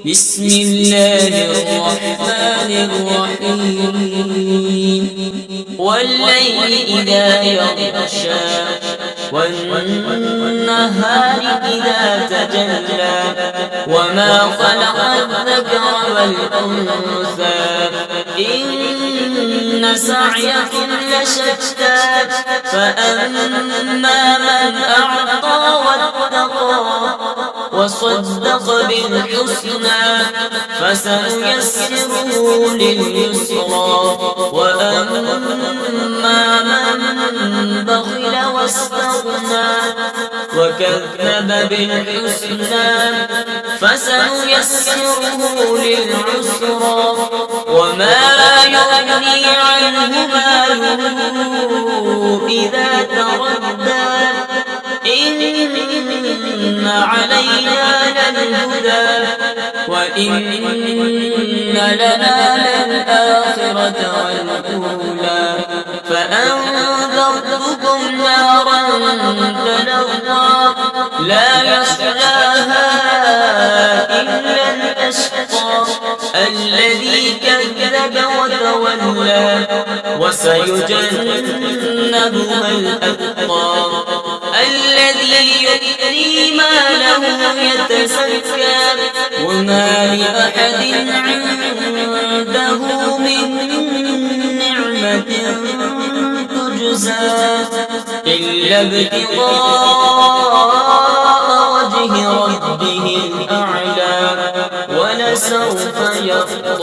بسم الله الرحمن الرحيم والليل إذا يغشى والنهار إذا تجلى وما خلق الذكر والأنثى إن سعيكم لشتى فأما من أعطى واتقى وصدق بالحسنى فسنيسره لليسرى وأما من بخل واستغنى وكذب بالحسنى فسنيسره للعسرى وما يغني عنه ماله إذا تردى إن علينا للهدى وإن لنا للآخرة والأولى فأنذرتكم نارا تلظى لا يصلاها إلا الأشقى الذي كذب وتولى وسيجنبها الأتقى الذي يؤتي ماله يتزكى وما لأحد عنده من نعمة تجزى إلا ابتغاء وجه ربه الأعلى ولسوف يرضى.